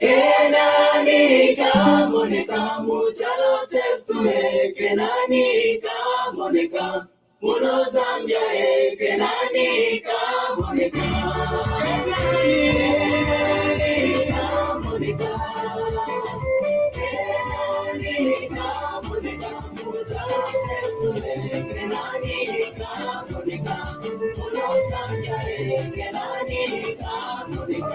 Kenanika Monica Muchalo Chesue Kenanika Monica Muno Zambia Kenanika Monica Kenanika Monica Kenanika Monica Muchalo Chesue Kenanika Monica Muno Zambia Kenanika Monica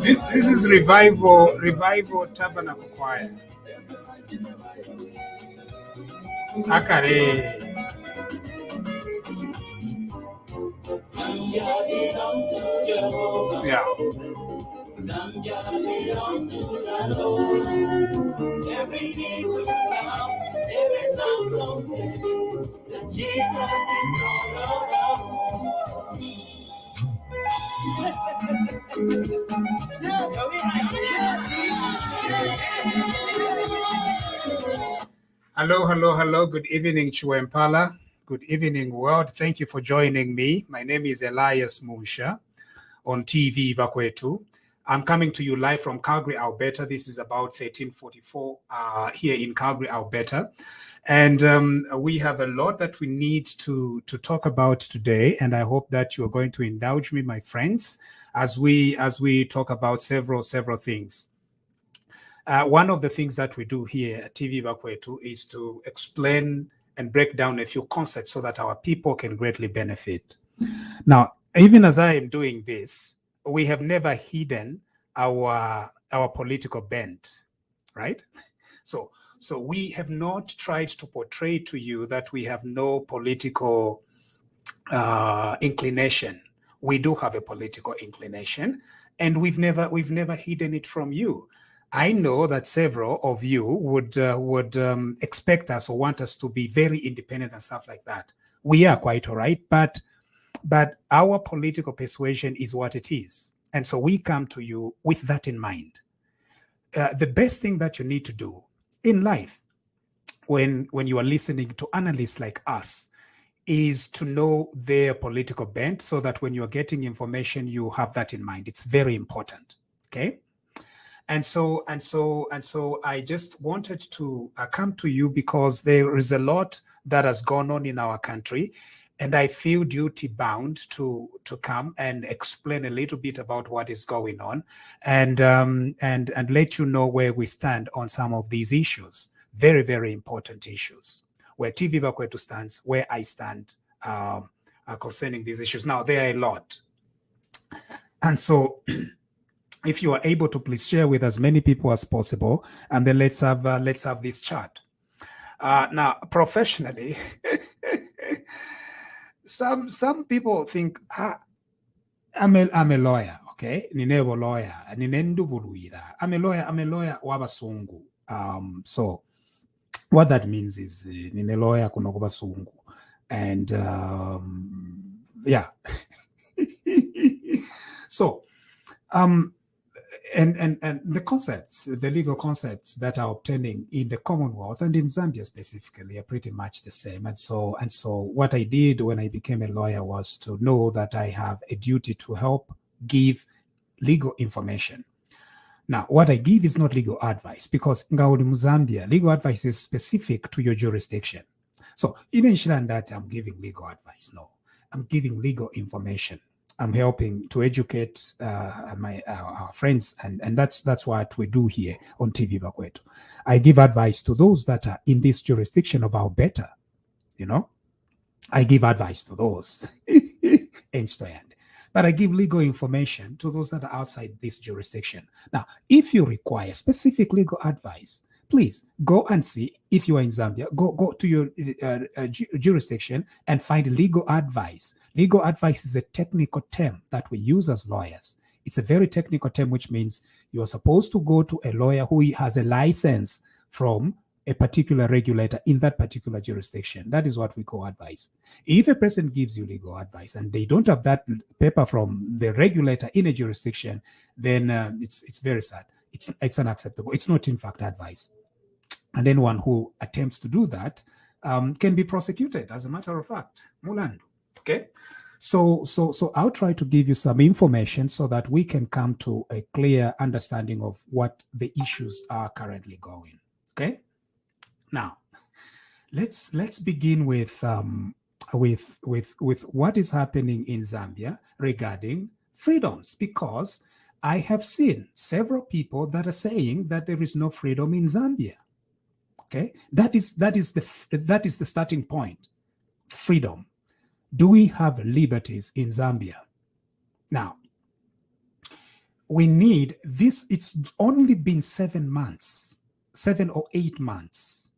This is revival Tabernacle Choir. Akare. Yeah. Zambia belongs to the Lord. Every knee will bow, every tongue confess that Jesus is Lord of all. Yeah. Hello, hello, hello. Good evening, Chuempala. Good evening, world. Thank you for joining me. My name is Elias Munshya on TVBAKWETU. I'm coming to you live from Calgary, Alberta. This is about 1344 here in Calgary, Alberta. And we have a lot that we need to talk about today. And I hope that you're going to indulge me, my friends, as we talk about several things. One of the things that we do here at TVBAKWETU is to explain and break down a few concepts so that our people can greatly benefit. Now, even as I am doing this, we have never hidden our political bent, right? So we have not tried to portray to you that we have no political inclination. We do have a political inclination, and we've never hidden it from you. I know that several of you would expect us or want us to be very independent and stuff like that. We are quite all right, but our political persuasion is what it is. And so we come to you with that in mind. The best thing that you need to do in life when you are listening to analysts like us is to know their political bent so that when you're getting information, you have that in mind. It's very important, okay? And so I just wanted to come to you because there is a lot that has gone on in our country, and I feel duty bound to come and explain a little bit about what is going on, and let you know where we stand on some of these issues. Very, very important issues. Where TVBAKWETU stands, where I stand concerning these issues. Now there are a lot, and so. If you are able to, please share with as many people as possible, and then let's have this chat. Now, professionally, some people think I'm a lawyer, okay? Ninebo lawyer, ninendubuluira. I'm a lawyer wabasungu. So what that means is nine lawyer kuno basungu, and yeah. So and the concepts, the legal concepts that are obtaining in the Commonwealth and in Zambia specifically are pretty much the same. And so what I did when I became a lawyer was to know that I have a duty to help give legal information. Now, what I give is not legal advice, because in Zambia, legal advice is specific to your jurisdiction. So you don't understand that I'm giving legal advice. No, I'm giving legal information. I'm helping to educate our friends, and that's what we do here on TVBAKWETU. I give advice to those that are in this jurisdiction of Alberta. You know, I give advice to those, but I give legal information to those that are outside this jurisdiction. Now, if you require specific legal advice, please go and see. If you are in Zambia, go to your jurisdiction and find legal advice. Legal advice is a technical term that we use as lawyers. It's a very technical term, which means you are supposed to go to a lawyer who has a license from a particular regulator in that particular jurisdiction. That is what we call advice. If a person gives you legal advice and they don't have that paper from the regulator in a jurisdiction, then it's very sad. It's unacceptable. It's not, in fact, advice. And anyone who attempts to do that can be prosecuted, as a matter of fact. Mulandu. Okay? So I'll try to give you some information so that we can come to a clear understanding of what the issues are currently going. Okay? Now, let's begin with what is happening in Zambia regarding freedoms, because I have seen several people that are saying that there is no freedom in Zambia. Okay, that is the starting point. Freedom. Do we have liberties in Zambia? Now, we need this. It's only been 7 months, 7 or 8 months.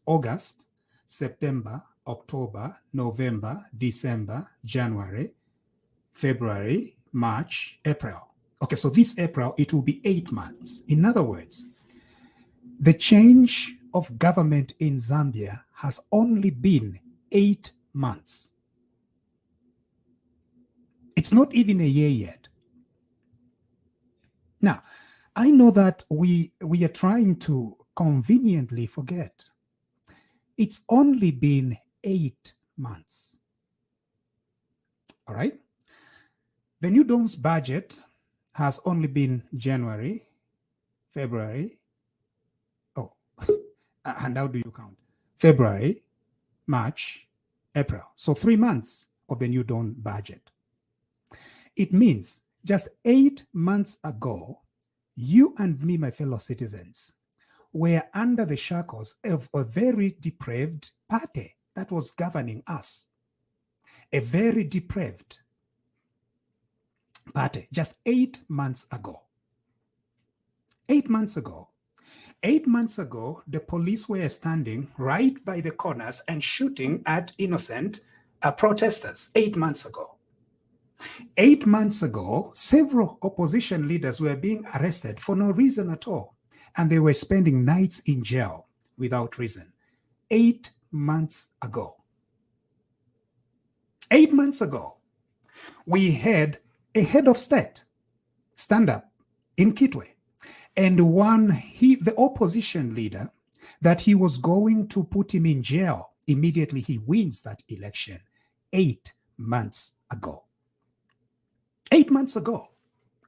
August, September, October, November, December, January, February, March, April. Okay, so this April, it will be 8 months. In other words, the change of government in Zambia has only been 8 months. It's not even a year yet. Now, I know that we are trying to conveniently forget. It's only been 8 months. All right? The new Dawn's budget has only been January, February. Oh, and how do you count? February, March, April. So 3 months of the new Dawn budget. It means just 8 months ago, you and me, my fellow citizens, were under the shackles of a very depraved party that was governing us. A very depraved party just 8 months ago. 8 months ago. 8 months ago, the police were standing right by the corners and shooting at innocent protesters. 8 months ago. 8 months ago, several opposition leaders were being arrested for no reason at all, and they were spending nights in jail without reason. 8 months ago. 8 months ago, we had a head of state stand up in Kitwe and the opposition leader that he was going to put him in jail immediately he wins that election. 8 months ago. 8 months ago.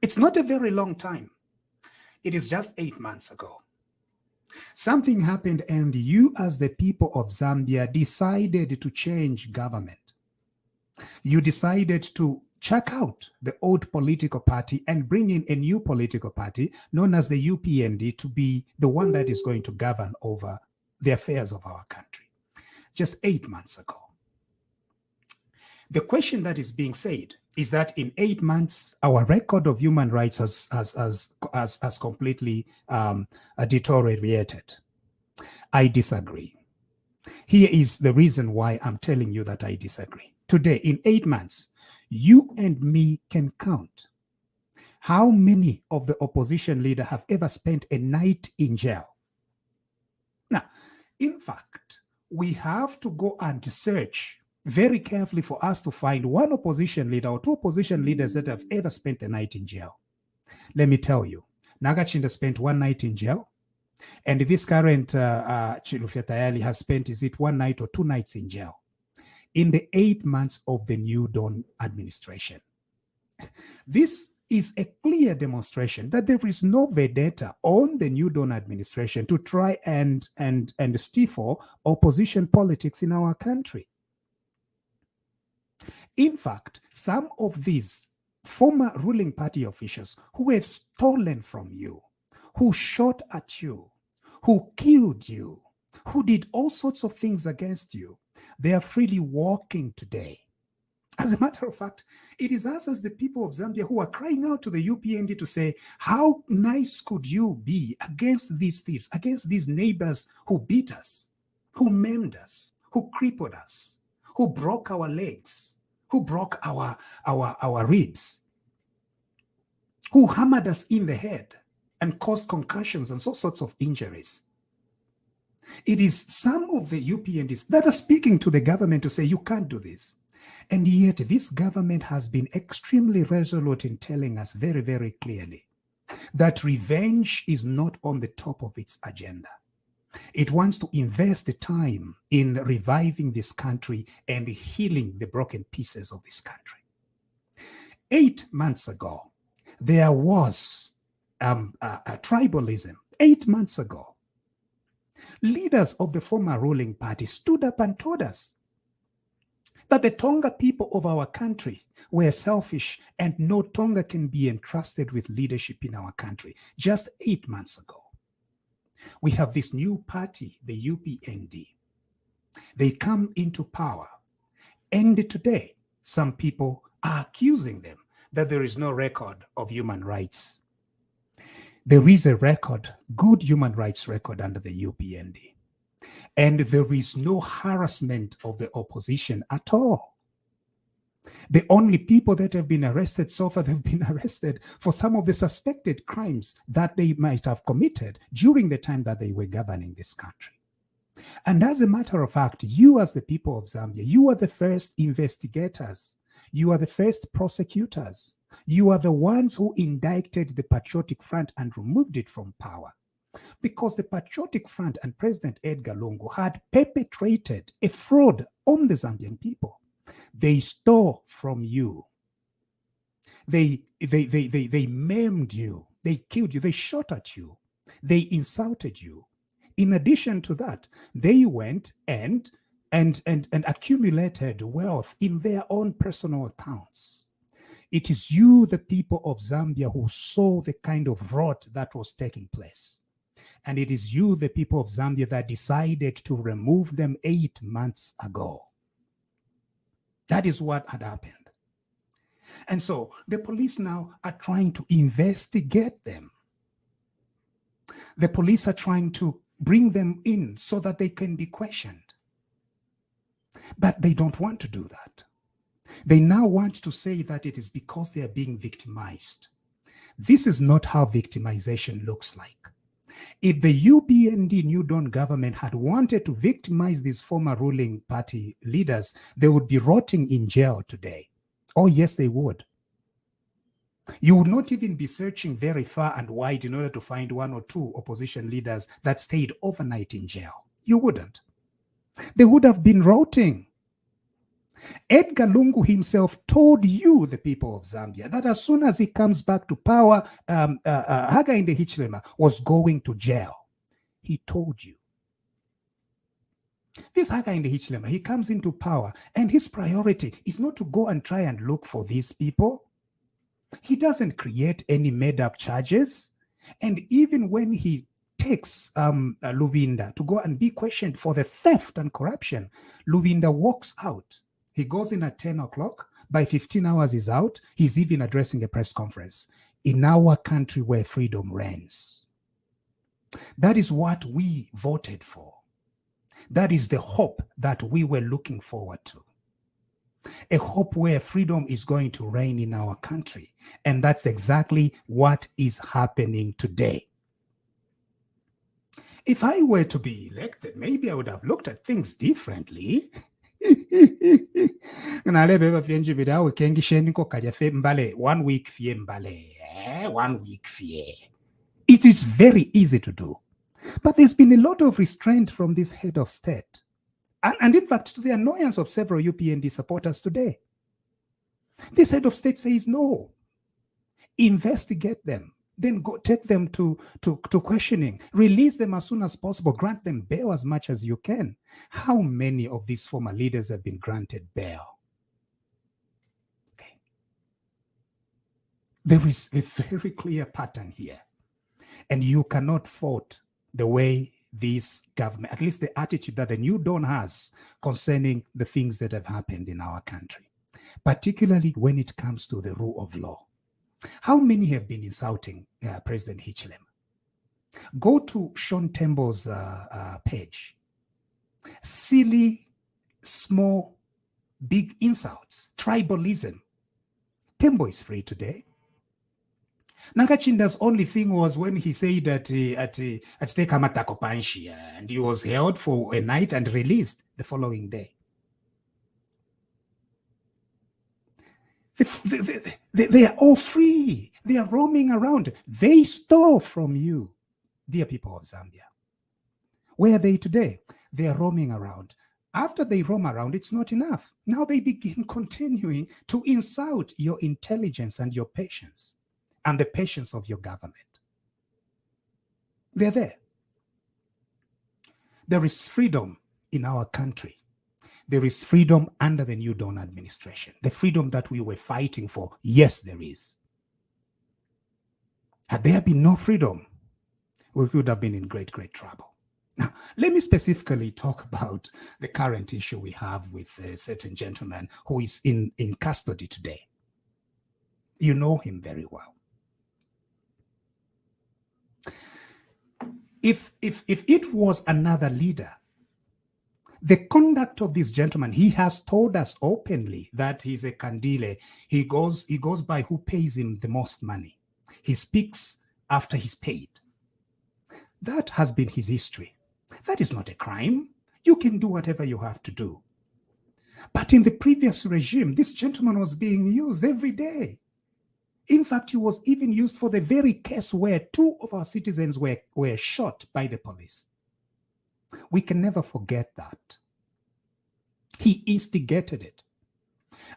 It's not a very long time. It is just 8 months ago. Something happened, and you, as the people of Zambia, decided to change government. You decided to check out the old political party and bring in a new political party known as the UPND to be the one that is going to govern over the affairs of our country. Just 8 months ago. The question that is being said is that in 8 months, our record of human rights has completely deteriorated. I disagree. Here is the reason why I'm telling you that I disagree. Today, in 8 months, you and me can count how many of the opposition leaders have ever spent a night in jail. Now, in fact, we have to go and search very carefully for us to find one opposition leader or two opposition leaders that have ever spent a night in jail. Let me tell you, Nagachinda spent one night in jail, and this current Chilufya Tayali has spent, is it 1 night or 2 nights in jail in the 8 months of the New Dawn administration. This is a clear demonstration that there is no vendetta on the New Dawn administration to try and stifle opposition politics in our country. In fact, some of these former ruling party officials who have stolen from you, who shot at you, who killed you, who did all sorts of things against you, they are freely walking today. As a matter of fact, it is us as the people of Zambia who are crying out to the UPND to say, how nice could you be against these thieves, against these neighbors who beat us, who maimed us, who crippled us, who broke our legs, who broke our ribs, who hammered us in the head and caused concussions and all sorts of injuries. It is some of the UPNDs that are speaking to the government to say, you can't do this. And yet this government has been extremely resolute in telling us very, very clearly that revenge is not on the top of its agenda. It wants to invest the time in reviving this country and healing the broken pieces of this country. 8 months ago, there was a tribalism. 8 months ago, leaders of the former ruling party stood up and told us that the Tonga people of our country were selfish and no Tonga can be entrusted with leadership in our country. Just 8 months ago. We have this new party, the UPND. They come into power. And today, some people are accusing them that there is no record of human rights. There is a record, good human rights record under the UPND. And there is no harassment of the opposition at all. The only people that have been arrested so far, they've been arrested for some of the suspected crimes that they might have committed during the time that they were governing this country. And as a matter of fact, you as the people of Zambia, you are the first investigators. You are the first prosecutors. You are the ones who indicted the Patriotic Front and removed it from power. Because the Patriotic Front and President Edgar Lungu had perpetrated a fraud on the Zambian people. They stole from you. They maimed you. They killed you. They shot at you. They insulted you. In addition to that, they went and accumulated wealth in their own personal accounts. It is you, the people of Zambia, who saw the kind of rot that was taking place. And it is you, the people of Zambia, that decided to remove them 8 months ago. That is what had happened. And so the police now are trying to investigate them. The police are trying to bring them in so that they can be questioned. But they don't want to do that. They now want to say that it is because they are being victimized. This is not how victimization looks like. If the UPND New Dawn government had wanted to victimize these former ruling party leaders, they would be rotting in jail today. Oh, yes, they would. You would not even be searching very far and wide in order to find 1 or 2 opposition leaders that stayed overnight in jail. You wouldn't. They would have been rotting. Edgar Lungu himself told you, the people of Zambia, that as soon as he comes back to power, Hakainde Hichilema was going to jail. He told you. This Hakainde Hichilema, he comes into power, and his priority is not to go and try and look for these people. He doesn't create any made-up charges. And even when he takes Luvinda to go and be questioned for the theft and corruption, Luvinda walks out. He goes in at 10 o'clock. By 15 hours, he's out. He's even addressing a press conference. In our country where freedom reigns. That is what we voted for. That is the hope that we were looking forward to. A hope where freedom is going to reign in our country. And that's exactly what is happening today. If I were to be elected, maybe I would have looked at things differently. 1 week fie mbale, 1 week fie. It is very easy to do. But there's been a lot of restraint from this head of state. And in fact, to the annoyance of several UPND supporters today. This head of state says no. Investigate them. Then go take them to questioning. Release them as soon as possible. Grant them bail as much as you can. How many of these former leaders have been granted bail? Okay. There is a very clear pattern here. And you cannot fault the way this government, at least the attitude that the New Dawn has concerning the things that have happened in our country, particularly when it comes to the rule of law. How many have been insulting President Hichilema? Go to Sean Tembo's page. Silly, small, big insults, tribalism. Tembo is free today. Nakachinda's only thing was when he said at Tekamatako Panshi, and he was held for a night and released the following day. They are all free. They are roaming around. They stole from you, dear people of Zambia. Where are they today? They are roaming around. After they roam around, it's not enough. Now they begin continuing to insult your intelligence and your patience and the patience of your government. They're there. There is freedom in our country. There is freedom under the New Dawn administration. The freedom that we were fighting for, yes, there is. Had there been no freedom, we would have been in great, great trouble. Now, let me specifically talk about the current issue we have with a certain gentleman who is in custody today. You know him very well. If it was another leader, the conduct of this gentleman, he has told us openly that he's a Kandile. He goes by who pays him the most money. He speaks after he's paid. That has been his history. That is not a crime. You can do whatever you have to do. But in the previous regime, this gentleman was being used every day. In fact, he was even used for the very case where 2 of our citizens were shot by the police. We can never forget that. He instigated it.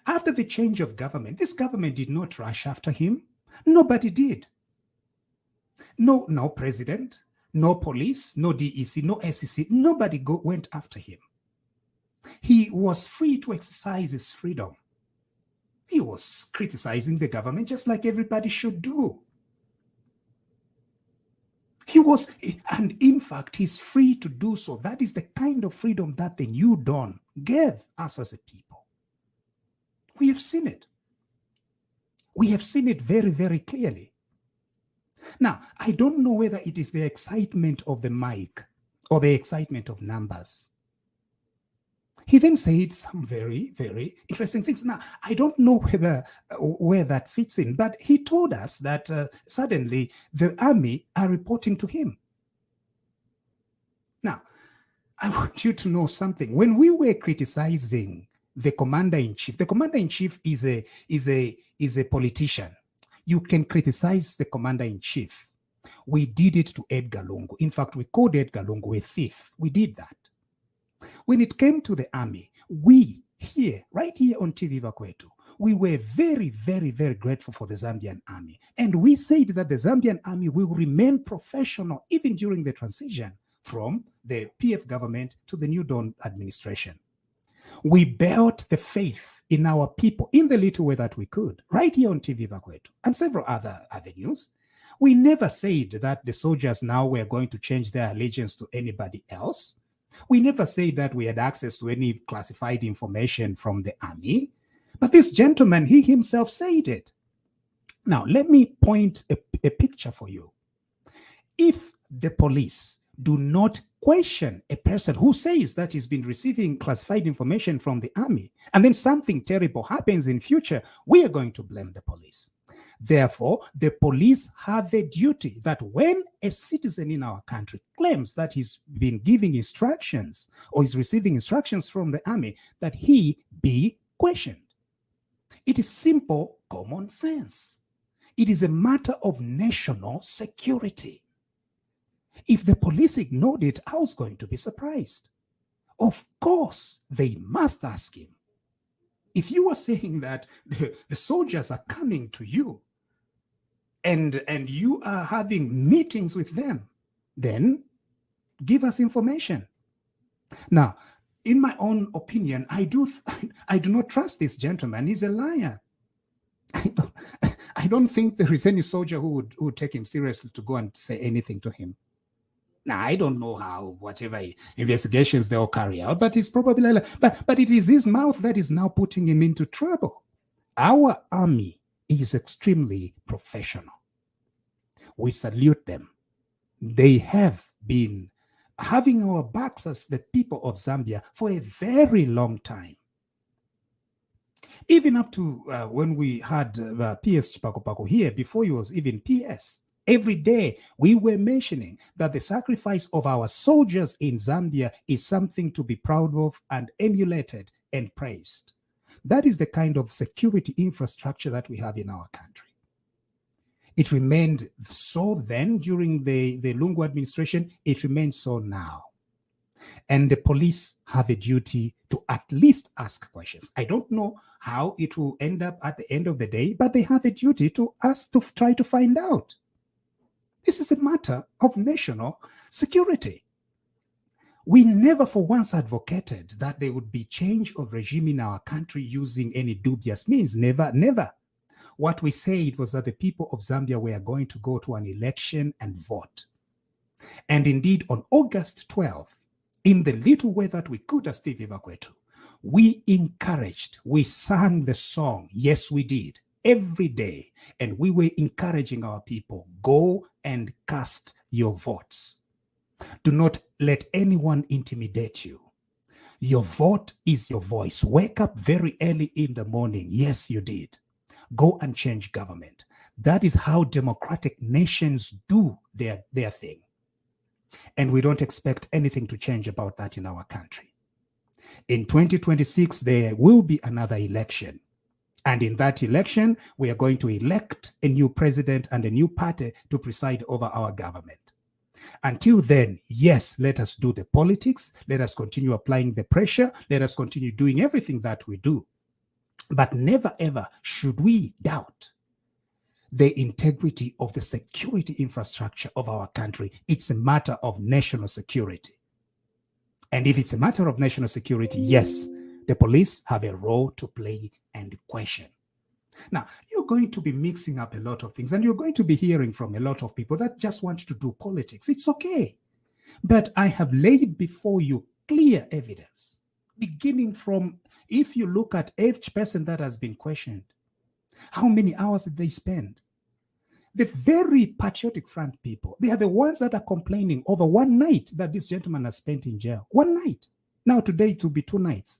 After the change of government, this government did not rush after him. Nobody did. No president, no police, no DEC, no SEC. Nobody went after him. He was free to exercise his freedom. He was criticizing the government just like everybody should do. And in fact, he's free to do so. That is the kind of freedom that the New Dawn gave us as a people. We have seen it. We have seen it very, very clearly. Now, I don't know whether it is the excitement of the mic or the excitement of numbers. He then said some very, very interesting things. Now, I don't know where that fits in, but he told us that suddenly the army are reporting to him. Now, I want you to know something. When we were criticizing the commander-in-chief is a politician. You can criticize the commander-in-chief. We did it to Edgar Lungu. In fact, we called Edgar Lungu a thief. We did that. When it came to the army, we here, right here on TVBAKWETU, we were very, very, very grateful for the Zambian army. And we said that the Zambian army will remain professional even during the transition from the PF government to the New Dawn administration. We built the faith in our people in the little way that we could, right here on TVBAKWETU and several other avenues. We never said that the soldiers now were going to change their allegiance to anybody else. We never said that we had access to any classified information from the army. But this gentleman, he himself said it. Now, let me point a picture for you. If the police do not question a person who says that he's been receiving classified information from the army, and then something terrible happens in future, we are going to blame the police. Therefore, the police have a duty that when a citizen in our country claims that he's been giving instructions or is receiving instructions from the army, that he be questioned. It is simple common sense. It is a matter of national security. If the police ignored it, I was going to be surprised. Of course, they must ask him. If you are saying that the soldiers are coming to you and you are having meetings with them, then give us information. Now, in my own opinion, I do not trust this gentleman. He's a liar. I don't think there is any soldier who would take him seriously to go and say anything to him. Now, I don't know how, whatever investigations they'll carry out, but it's probably like, but it is his mouth that is now putting him into trouble. Our army is extremely professional. We salute them. They have been having our backs as the people of Zambia for a very long time. Even up to when we had PS Chipakopako here, before he was even PS, every day we were mentioning that the sacrifice of our soldiers in Zambia is something to be proud of and emulated and praised. That is the kind of security infrastructure that we have in our country. It remained so then during the Lungu administration. It remains so now. And the police have a duty to at least ask questions. I don't know how it will end up at the end of the day, but they have a duty to ask, to try to find out. This is a matter of national security. We never for once advocated that there would be change of regime in our country using any dubious means. Never, never. What we said was that the people of Zambia were going to go to an election and vote. And indeed, on August 12th, in the little way that we could as TVBAKWETU, we encouraged, we sang the song, yes we did, every day, and we were encouraging our people, go and cast your votes. Do not let anyone intimidate you. Your vote is your voice. Wake up very early in the morning. Yes, you did. Go and change government. That is how democratic nations do their thing. And we don't expect anything to change about that in our country. In 2026, there will be another election. And in that election, we are going to elect a new president and a new party to preside over our government. Until then, yes, let us do the politics. Let us continue applying the pressure. Let us continue doing everything that we do. But never, ever should we doubt the integrity of the security infrastructure of our country. It's a matter of national security. And if it's a matter of national security, yes, the police have a role to play and question. Now, you're going to be mixing up a lot of things, and you're going to be hearing from a lot of people that just want to do politics. It's okay. But I have laid before you clear evidence, beginning from, if you look at each person that has been questioned, how many hours did they spend? The very patriotic front people, they are the ones that are complaining over one night that this gentleman has spent in jail. One night. Now today it will be 2 nights.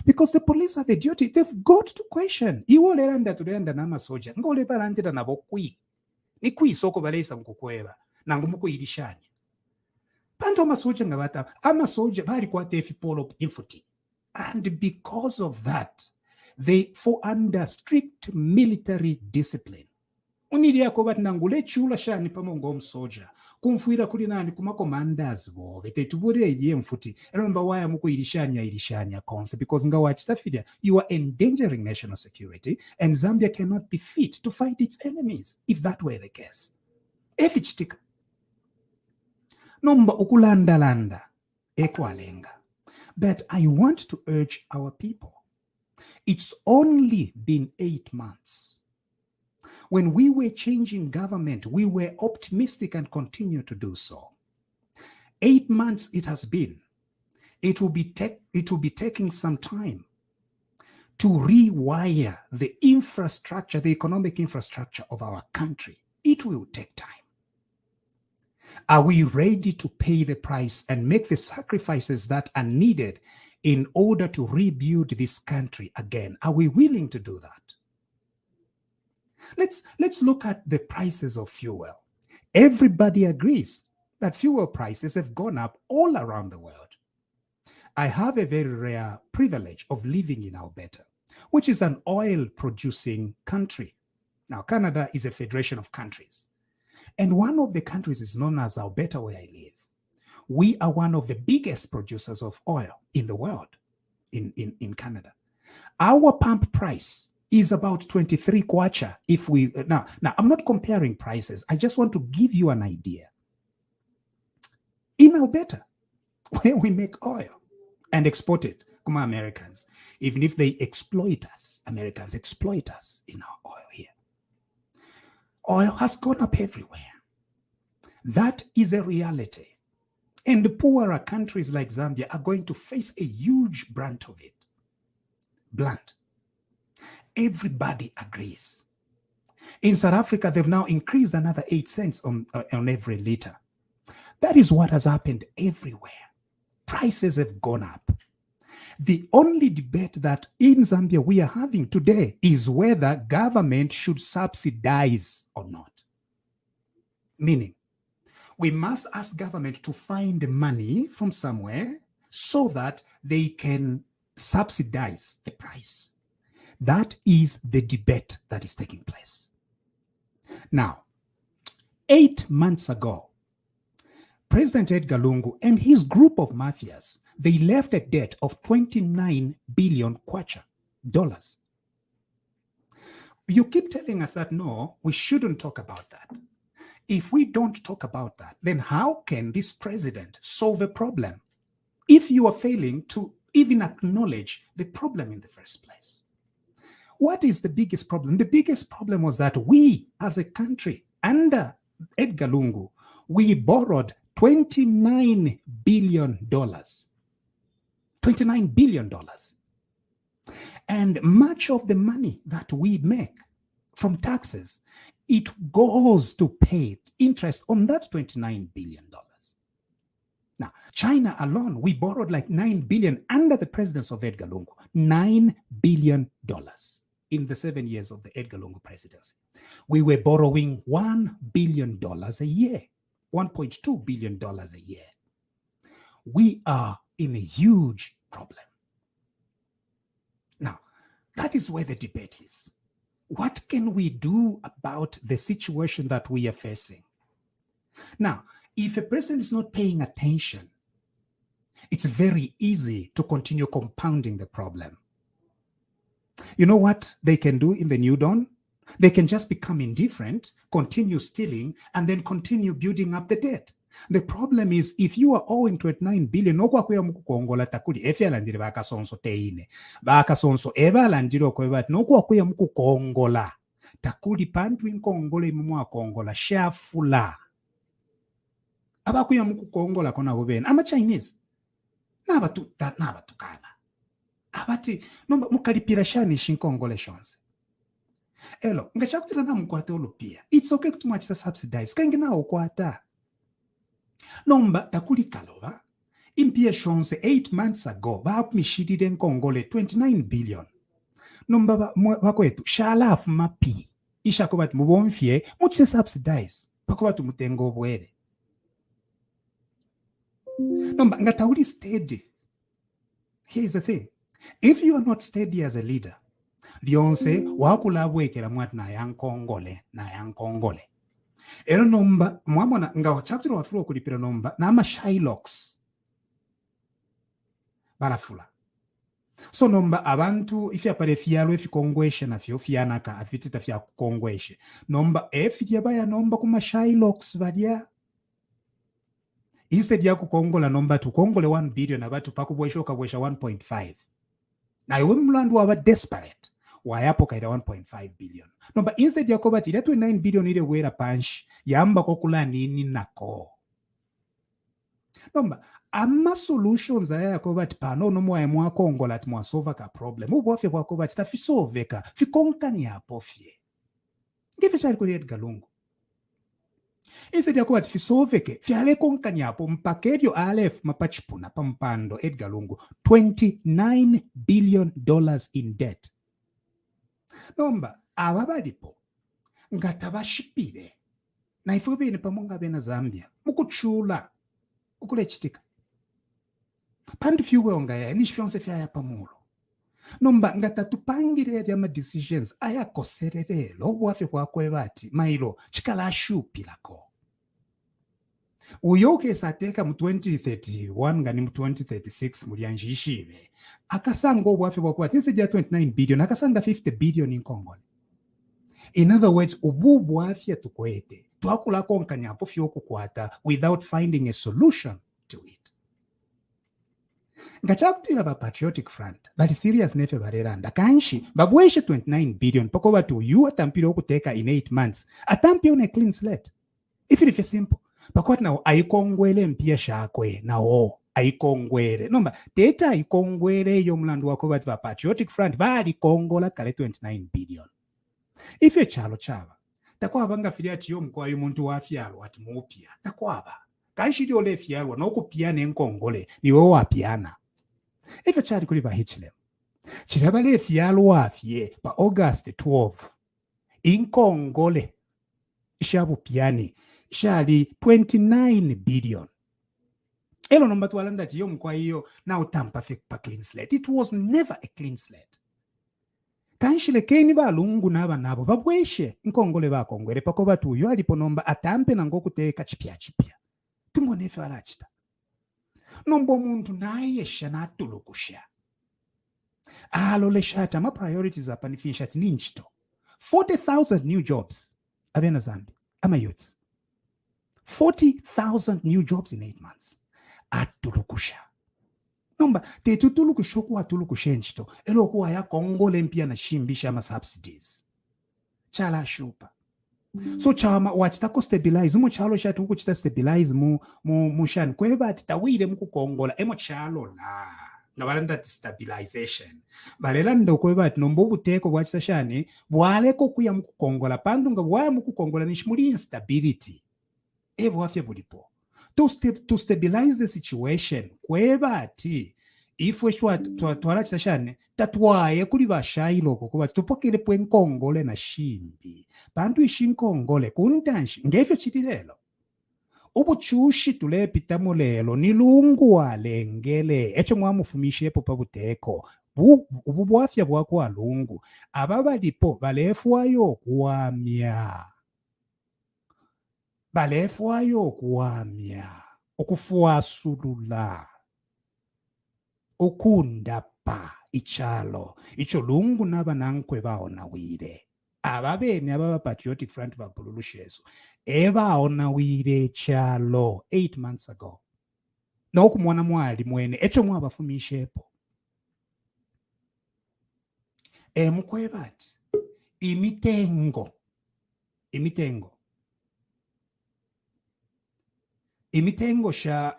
Because the police have a duty. They've got to question. Iwo leranda tulenda nama soja. Ngo levarandira nabo kui. Ni kui soko balesa mkukweba. Nangu muku ilishanya. Panto amasoja ngabata. Amasoja bali kwa tefi polo infuti. And because of that, they fall under strict military discipline. Uniri yako bat nangule chula shani pamongo msoja. Kumfuira kuli nani kumakomandas bobe. Tetubure ye mfuti. Remember why amuko ilishanya concept. Because nga watch that you are endangering national security, and Zambia cannot be fit to fight its enemies if that were the case. Efichtika. Nomba ukulandalanda. Ekwalenga. But I want to urge our people. It's only been 8 months. When we were changing government, we were optimistic and continue to do so. 8 months it has been. It will be taking some time to rewire the infrastructure, the economic infrastructure of our country. It will take time. Are we ready to pay the price and make the sacrifices that are needed in order to rebuild this country again? Are we willing to do that? Let's look at the prices of fuel. Everybody agrees that fuel prices have gone up all around the world. I have a very rare privilege of living in Alberta, which is an oil-producing country. Now, Canada is a federation of countries. And one of the countries is known as Alberta, where I live. We are one of the biggest producers of oil in the world, in Canada. Our pump price is about 23 kwacha. If we now I'm not comparing prices. I just want to give you an idea. In Alberta, where we make oil and export it, come on, Americans, even if they exploit us, Americans exploit us in our oil here. Oil has gone up everywhere. That is a reality. And the poorer countries like Zambia are going to face a huge brunt of it. Blunt. Everybody agrees. In South Africa, they've now increased another 8 cents on every liter. That is what has happened everywhere. Prices have gone up. The only debate that in Zambia we are having today is whether government should subsidize or not. Meaning, we must ask government to find money from somewhere so that they can subsidize the price. That is the debate that is taking place. Now, 8 months ago, President Edgar Lungu and his group of mafias, they left a debt of 29 billion kwacha dollars. You keep telling us that, no, we shouldn't talk about that. If we don't talk about that, then how can this president solve a problem if you are failing to even acknowledge the problem in the first place? What is the biggest problem? The biggest problem was that we, as a country, under Edgar Lungu, we borrowed $29 billion. $29 billion. And much of the money that we make from taxes, it goes to pay interest on that $29 billion. Now, China alone, we borrowed like $9 billion under the presidency of Edgar Lungu. $9 billion in the 7 years of the Edgar Lungu presidency. We were borrowing $1 billion a year, $1.2 billion a year. We are in a huge problem. Now, That is where the debate is. What can we do about the situation that we are facing? Now, if a person is not paying attention, it's very easy to continue compounding the problem. You know what they can do in the new dawn? They can just become indifferent, continue stealing, and then continue building up the debt. The problem is, if you are owing 29 billion, nokwakuya mukukongola takuli efyalandire bakasonso teine. Bakasonso ebalandire okwebati nokwakuya mukukongola takuli pantu inkongole imumwa kongola shafula. Abakuya mukukongola kona bobena. Ama Chinese. Nabatukana. Abati nomba mukalipira shani shinkongole shonse. Elo, ngachakutira na mkwate olupia. It's okay kutumachisa subsidize. Kange na okwata. Nomba takuli kalova. Impia shonse 8 months ago. Baapumishitide nkongole 29 billion. Nomba bakwetu. Shalafu mapi. Isha kubati mubonfie. Muchise subsidize. Pakubatu mutengo bwere. Nomba ngatauli steady. Here's the thing. If you are not steady as a leader, Lionse wakulabwekera mwati na yankongole. Ero nomba mwamona nga chapter wafuro kulipira nomba na ama Shylocks barafula. So nomba abantu ifi apare fialo ifi kongweshe na fio fianaka afitita fia kongweshe. Nomba efi yabaya nomba kuma Shylocks vadia. Instead ya kukongola nomba tukongole 1 billion abatu pakubwesho kabwesha 1.5. Na iwe mlandu waba desperate. Wayapo kaida 1.5 billion. Nomba instead ya kobati ile 29 billion ile wera punch yamba kokula nini nako. Nomba ama solutions aya kobati pano no mwa mwa kongola ati mwa solve ka problem. Ubo afye kwa kobati ta fisoveka fikonkani hapo fye. Ngefe chali kuri Edgar Lungu. Instead ya kobati fisoveke fyale konkani hapo mpakerio alef mapachipuna pampando Edgar Lungu $29 billion in debt. Nomba ababalipo ngatabashipire na ifubine pamonga bena Zambia mukuchula ukule chitika pandu fiwe ongaya ni shonse fya pamulo nomba ngatatupangire ya decisions aya kosererelo wafe kwa kwebati mailo chikala shupilako uyoke sateka mu 2031 ngani mu 2036 mulyanjishibe akasango wafe kwa kwati instead ya 29 billion akasanga 50 billion in Kongole. In other words, ububu wafye tukwete twakula konkanya hapo fyo kukwata without finding a solution to it. Ngachakutira ba Patriotic Front bali serious nefe bareranda kanshi babweshe 29 billion pako batu yu atampiro kuteka in 8 months atampio on a clean slate. If it is simple pakwati na aikongwele mpia shakwe na aikongwele nomba teta aikongwele yo mlandu wako bati ba Patriotic Front bali kongola kale 29 billion. Ife chalo chaba takwaba ngafiria tiyo mkwayo muntu wafyalo ati mupia takwaba kanshi ole fyalwa nokupiana enkongole niwe wapiana. Ife chali kuli ba Hitchlem chirabale fyalo afye pa August 12 inkongole shabu piani shali 29 billion. Elo nomba tuwalanda tiyo mkwayo na utampa fake pa clean slate. It was never a clean slate. Kanshile keni ba lungu naba nabo babweshe nkongole ba kongwele pako batu yo alipo nomba atampe na ngokuteka chipya tumone farachita nombo muntu naye shana tulukusha alole shata ma priorities apa nifisha tininchito 40,000 new jobs abena Zambia ama youths 40,000 new jobs in 8 months atulukusha nomba tetutulukushoku atulukushenchito elokuwa ya Kongole mpia na shimbisha ama subsidies chala shupa. So chama wachitako stabilize mu chalo shatu kuchita stabilize mu shan kweba atitawire mu kukongola emo chalo la ngabalanda stabilization balelanda kweba ati nombo buteko bwachita shane bwaleko kuya mu kukongola pandu nga bwa mu kukongola nishimuli instability evo afya bulipo to stabilize the situation kweba ati ifwe shwa twala chitashane tatwaye kuli bashayiloko kuba tupokele pwenkongole na shimbi bantu ishinkongole kuntanshi ngefyo chitilelo ubuchushi tulepitamo lelo nilungu walengele echo mwamufumishe epo pabuteko ububwafya bwako alungu ababalipo balefwayo okuwamya okufuasulula okundapa ichalo icho lungu n'abanankwe baonawire ababene ababa Patriotic Front babululushezo ebaonawire echalo 8 months ago n'okumwona mwali mwene echo mwabafumishepo mukwebati imitengo sha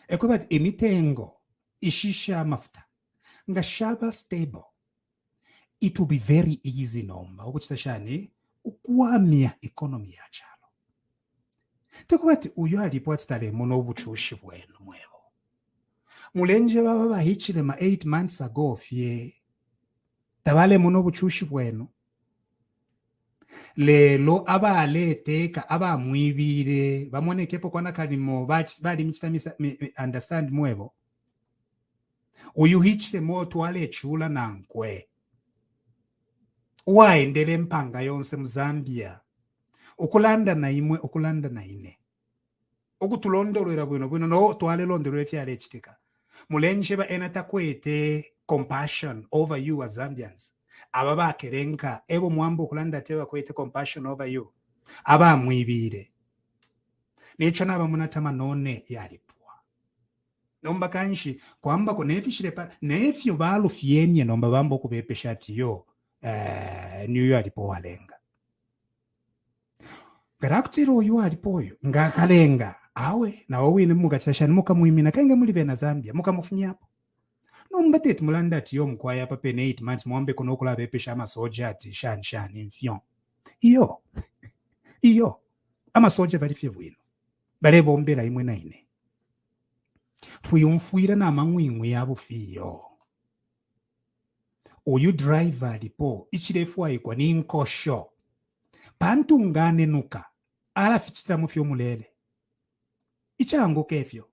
ekwebati imitengo ishisha amafuta nga shaba stable, it will be very easy nomba okuchitashani ukuamya economy ya chalo tekwati uyo alipo atitale muno obuchushi bwenu mwebo mulenje baba bahichile ma 8 months ago fye tabale muno obuchushi bwenu lelo abaleteka abamwibire bamonekepo kwana kalimo bali michitamisa understand mwebo uyu hichile mo twale chula nankwe waendele mpanga yonse muzambia okulanda na imwe okulanda na ine okutulondolera bwino no twale londolera fyale chitika mulenje ba enatakwete compassion over you as Zambians ababa kerenka ebo mwambo okulanda tewa kwete compassion over you aba mwibire nicho naba munatama none yalipwa nomba kanshi kwamba ko nefishire pa nefyo balu fienye nomba bambo kubepesha tiyo New York alipo walenga garakutiro yo alipoyo ngakalenga awe na wawine mugachashani mukamuimina kenge muli bena Zambia mukamufunyapo nomba tete mulanda tiyo mkwaya pa pen 8 months mwambe kono kula bepesha amasoja ati shan infion iyo amasoja balifye bwino bale bombera imwe na ine tuyumfuira na mangwingwe yabo fiyo uyu driver alipo ichirefu aikwa ni nkosho pantu ngane nuka ala fichitra mufyo mulele ichango kefyo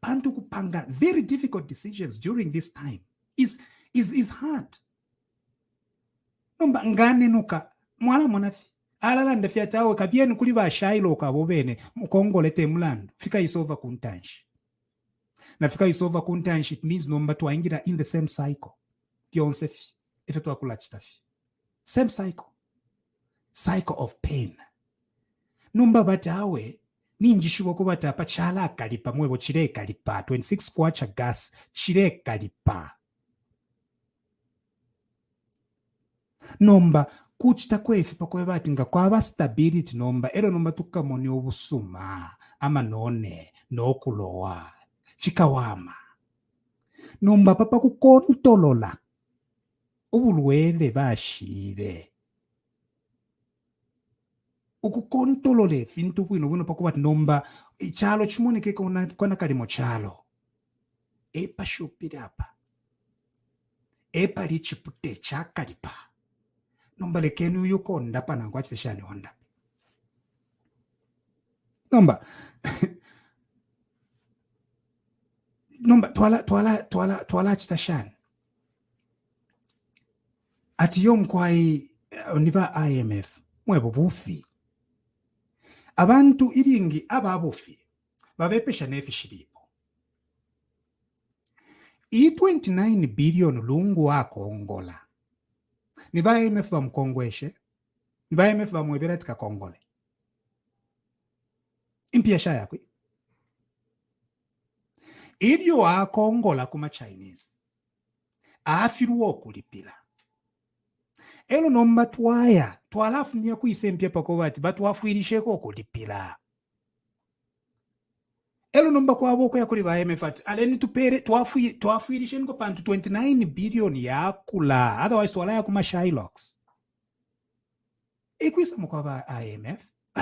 pantu kupanga very difficult decisions during this time is hard nomba ngane nuka mwala mwanafi ala landa fyatawe kabyeni kuli bashailo kabobene mukongolete mulando fika isova kuntanshi na fika isova kuntanshi it means nomba twaingira in the same cycle Yonsefi, if it wakula chitafi. Same cycle of pain. Numba batawe, ninjishuwa kubata pa chala kalipa mwebo chile kalipa, 26 kwacha gas, chile kalipa. Nomba, kuchita kwefi pa kwe batinga kwa ba stability nomba, ero nomba tukamoni obusuma, ama none, no kulowa, chikawama. Nomba papa kukontolola. Ubulwele bashire ukukontolole fintu bwino pakuba nomba ichalo chimoneke kona kalimo chalo epa shupirapa epa lichipute chakalipa nomba lekenu yuko ndapa na ngwachi shani honda nomba twala chitashani ati yo mkwai niba IMF mwebo bufi abantu iringi ababufi babepesha nefishiripo i 29 billion lungu wako ongola niba IMF bamkongweshe niba IMF bamwebera tika kongole impiasha yakwe ibyo wakongola kuma Chinese afiruwa okulipira elo nomba twalafunia kuisempia pakobati batwafuirisheko okulipira elo nomba kwaboko yakuli ba IMF aleni tupere twafuirishe nko pantu 29 billion yakula otherwise twala yakuma Shylocks ekwisa mukwa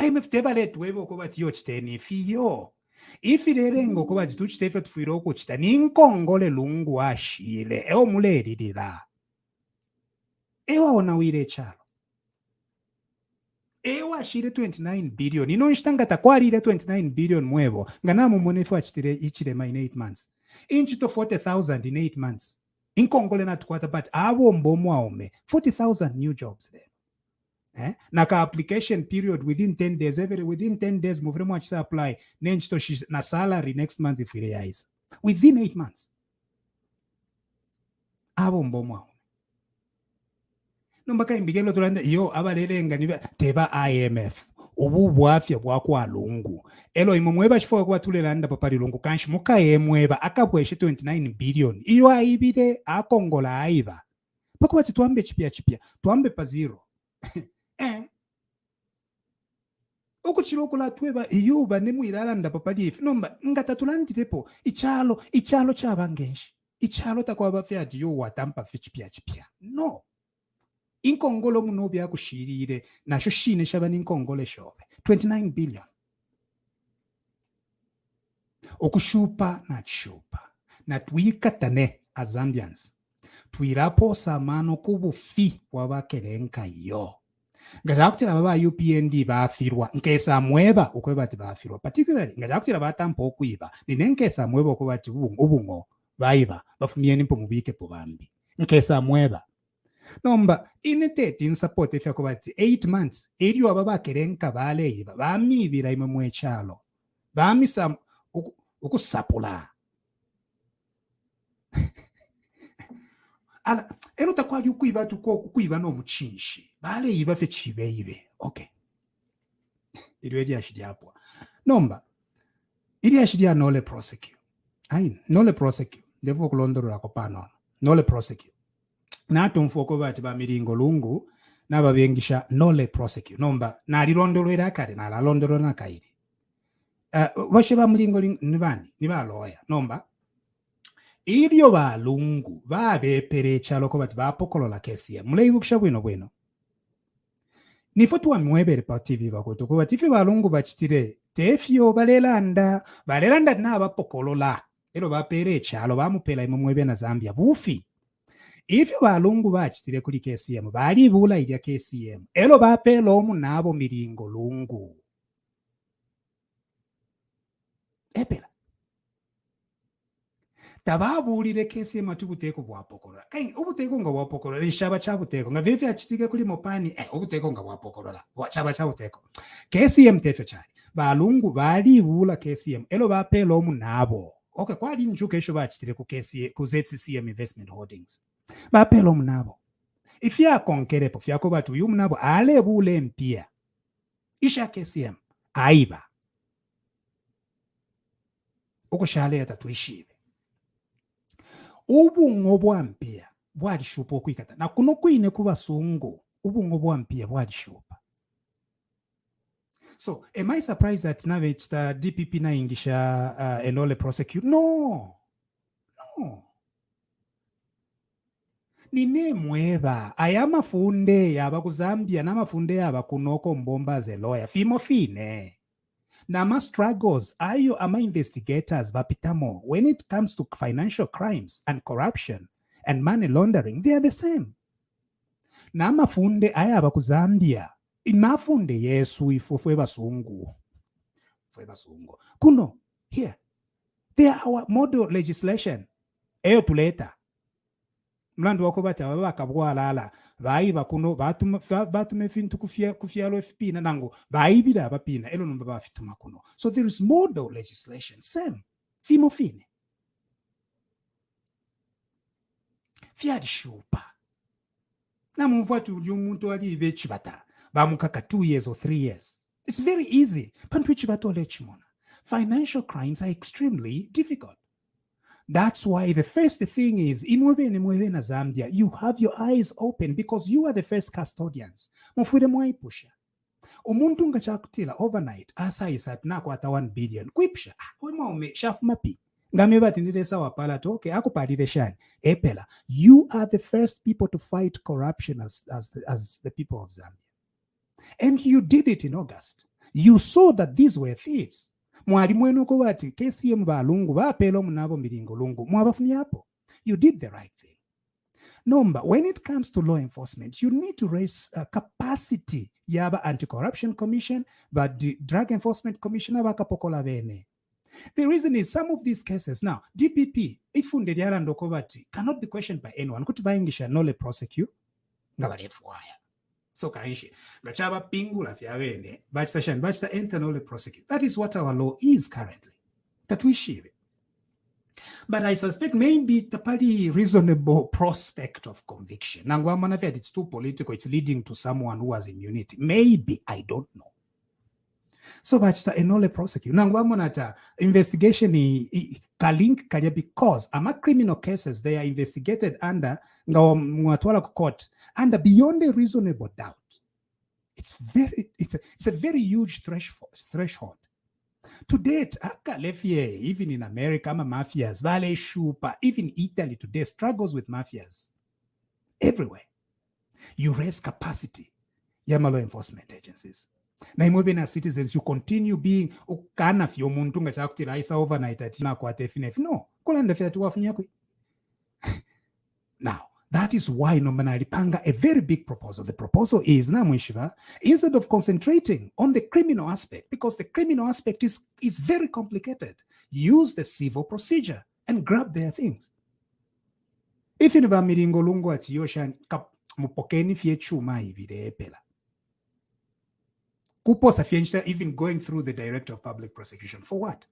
IMF tebale tuwebo okobati yo chiteni fiyo ifirerengo okobati tuchitefe tufuire okuchita ninkongole lungu ashile eo muleririra ewa onawire chalo ewa shire 29 billion ino nshitangata kwarire 29 billion mwebo nganamu mwenefu achitire ichirema in 8 months inchito 40,000 in 8 months inkongole natukwata but abo mbomu aume 40,000 new jobs there. Naka application period within 10 days, within 10 days, muvre mwachisa apply, nenchito na salary next month if we realize. Within 8 months. Abo mbomu aume. Nombaka imbigelo tulande, yo abalele nga teba IMF. Ubu bwafya bwakwa lungu. Elo imumweba chifo kwa tulelanda papari lungu kanshi muka yemweba akabweshe 29 billion. Iyo aibide akongola aiba. Pakuwa tuambe chipia. Tuambe pa zero. Okuchiro kula tweba iyo banemu ilalanda papari ifi. Nomba ngatatulandi tepo. Ichalo chabangenshi. Ichalo takwa bafya diyo watampa fichipia. No. Inkongolo munobi akushirire na shoshine shabani inkongole shobe 29 billion okushupa na twikatane as Zambians twirapo samano kubufi wabakerenka yo ngazakutira baba UPND bafirwa nkesa mweba okwebati bafirwa particularly ngazakutira batampo okwiba ninenkesa mweba okwebati ubungo baiba bafumye nimpo mubike pobambi nkesa mweba nomba inetete in support efya kubati 8 months eriyo ababakerenka baleyiba bamibira imwe mwechalo bamisa ukusapula ala eno takwali ukwiba tukwiba no muchinshi baleyiba fe chibeibe okay iriyo yashidi hapo nomba iriyo yashidi ya nole prosecute nole prosecute devo kulondora ko pano nole prosecute nato mfoko bati ba miringo lungu nababengisha nole prosecute nomba nalilondolera kale nalalondolera nakairi bashe ba miringo nibani nibaloya nomba iliyo balungu babepere chalo ko bati bapokolola kesi ya muleyibukisha bwino nifotu wa mwebere pa TV bakwetu ko bati fe balungu bachitire tefyo balelanda na bapokolola elo bapere chalo bamupela imwe na Zambia bufi. If you balungu bachitire kuri KCM bali bula ilya KCM elo bapelo omu nabo miringo lungu epela tababulire KCM atubuteko bwapokolola kai ubuteko nga bwapokolola ishaba chabuteko nga vivi achitike kuli mopani ubuteko nga bwapokolola chaba chabuteko KCM tefyo chali balungu bali bula KCM elo bapelo omu nabo okay kwali njuke esho bachitire ku KCM ku ZCCM Investment Holdings bapelo mnabo ifya konkerepo fyako batu yu mnabo ale bule mpia isha KCM aiba okushale yatatuishibe ubungo bwa mpia bwali shupa okwikata na kuno kwine kuba sungu ubungo bwa mpia bwali shupa. So am I surprised that navechta DPP na ingisha enole prosecute? No nine mweba ayama funde yaba kuzambia na mafunde yaba kunoko mbomba ze lawyer fimo fine na ma struggles ayo ama investigators vapitamo when it comes to financial crimes and corruption and money laundering they are the same na mafunde ayaba kuzambia imafunde yesu ifufwe basungu kuno here they are our model legislation eyo tuleta mlandu wako bata bakabwalala bayiba kuno batume fintu kufyalo FP na nango bayibira abapina elo nomba bafituma kuno so there is model legislation same fimo fine fiadi shupa na mumfatu umuntu ali bechibata bamukaka 2 years or 3 years it's very easy pantu chibato lechimona financial crimes are extremely difficult. That's why the first thing is, in Mwebe na Zambia, you have your eyes open because you are the first custodians. Mufure mwaipusha. Umuntu nga chakutila overnight, asa isat na kwa 1 billion. Kuipsha, wema ume shafu mapi. Ngameba tindide sawa pala to, okay, ako palide shani. Epela, you are the first people to fight corruption as the people of Zambia. And you did it in August. You saw that these were thieves. Mwari mwenu ko bati KCM balungu bapelo mnabo miringo lungu mwabafuni hapo. You did the right thing. Number, when it comes to law enforcement, you need to raise capacity yaba anti-corruption commission but the drug enforcement commissioner bakapokola bene. The reason is some of these cases now, DPP, ifunde lyala ndokobati cannot be questioned by anyone. Kuti vaingisha nole prosecute nga balefwaya. So kaishi gachaba pingula fyavene bachita enter nole prosecute. That is what our law is currently. That we shive. But I suspect maybe the party reasonable prospect of conviction. Nangwa it's too political. It's leading to someone who has immunity. Maybe, I don't know. So that's the enole prosecute. Nangwa monata investigation kalink kalia because ama criminal cases they are investigated under mwatwala court under beyond a reasonable doubt. It's a very huge threshold. To date, even in America, mafias, Vale Shupa, even Italy today struggles with mafias. Everywhere. You raise capacity. Law enforcement agencies. Na imobe as citizens, you continue being ukana fyo muntu nga chakutira isa overnight atina kwa tefinef. No. Kulanda fya tuwafunyakwe. Now, that is why Nomanaripanga a very big proposal. The proposal is Namwishiva, instead of concentrating on the criminal aspect, because the criminal aspect is very complicated, use the civil procedure and grab their things. If in a miringo lungo at Yoshan mupokeni fie chuma epela. Kupo safiencha even going through the director of public prosecution. For what?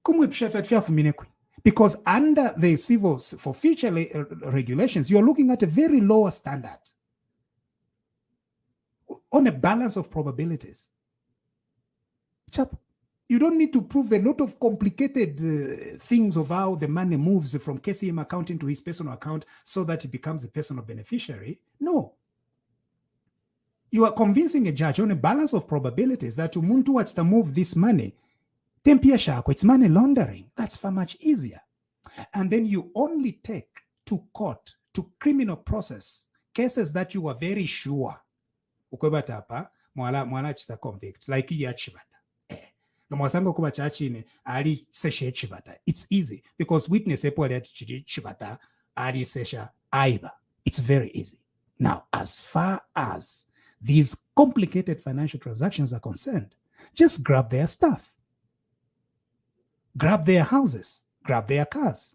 Kumwipshafat fia fuminekwi. Because under the civil for future regulations, you're looking at a very lower standard on a balance of probabilities. Chap, you don't need to prove a lot of complicated things of how the money moves from KCM account into his personal account so that he becomes a personal beneficiary. No. You are convincing a judge on a balance of probabilities that umuntu wants to move this money. It's money laundering. That's far much easier. And then you only take to court, to criminal process, cases that you are very sure. Ukwebatapa, mwala chita convict, like iya chibata. Mwasanga kuba chachine, ali seshe chibata. It's easy, because witness epo ali chibata, ali sesha aiba. It's very easy. Now, as far as these complicated financial transactions are concerned, just grab their stuff. Grab their houses, grab their cars.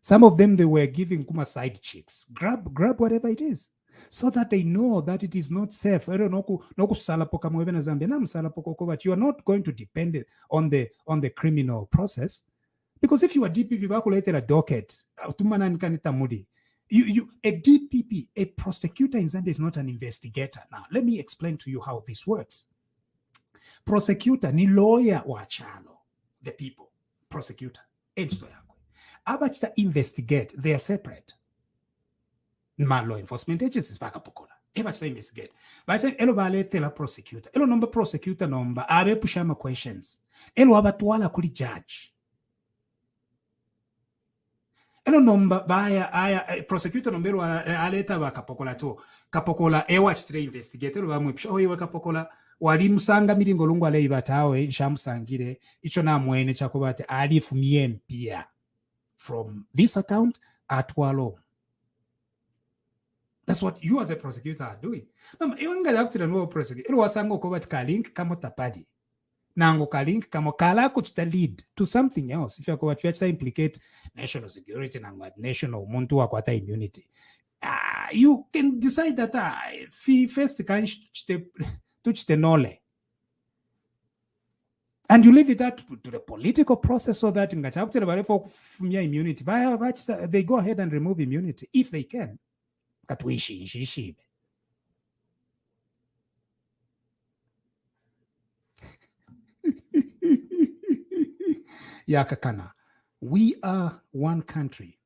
Some of them, they were giving Kuma side chicks. Grab whatever it is, so that they know that it is not safe. You are not going to depend on the criminal process. Because if you are DPP, a docket, a DPP, a prosecutor in Zambia is not an investigator. Now, let me explain to you how this works. Prosecutor ni lawyer wa chalo. The people, prosecutor, Abachta investigate, they are separate. Law enforcement agencies, Bakapokola. Abachta investigate. But I say, Elo Bale tell a prosecutor. Elo number prosecutor number, Abe Pushama questions. Elo Abatwala kuli judge. Elo number, Baya, prosecutor number, Aleta Bakapokola to Kapokola, Ewatch tre investigate, Elo Bamupisho, Kapokola. Walimsanga miringo lungu ale ibatawe shamsangire icho na mwene chakobate alifumie mpia from this account at walo. That's what you as a prosecutor are doing. Iwanga yakutira nuwa prosecutor ilo wasango kobate kalink kamo tapadi nango kalink kamo kala kuchita lead to something else. If you are implicate national security nango national muntu wa kwata immunity, you can decide that first can touch the nole. And you leave it out to the political process so that immunity, they go ahead and remove immunity if they can. Yakakana, we are one country.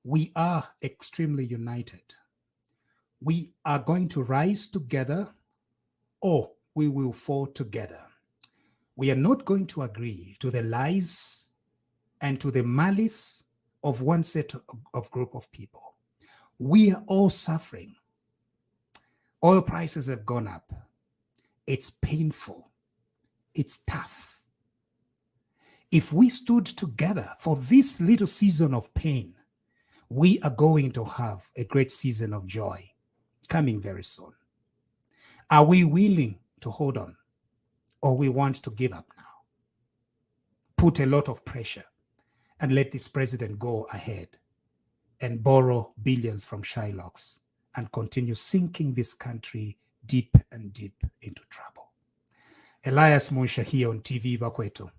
We are extremely united. We are going to rise together, or we will fall together. We are not going to agree to the lies and to the malice of one set of group of people. We are all suffering. Oil prices have gone up. It's painful. It's tough. If we stood together for this little season of pain, we are going to have a great season of joy coming very soon. Are we willing to hold on, or we want to give up now? put a lot of pressure and let this president go ahead and borrow billions from Shylocks and continue sinking this country deep and deep into trouble. Elias Munshya here on TVBAKWETU.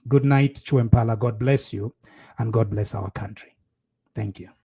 Good night, Chuempala. God bless you, and God bless our country. Thank you.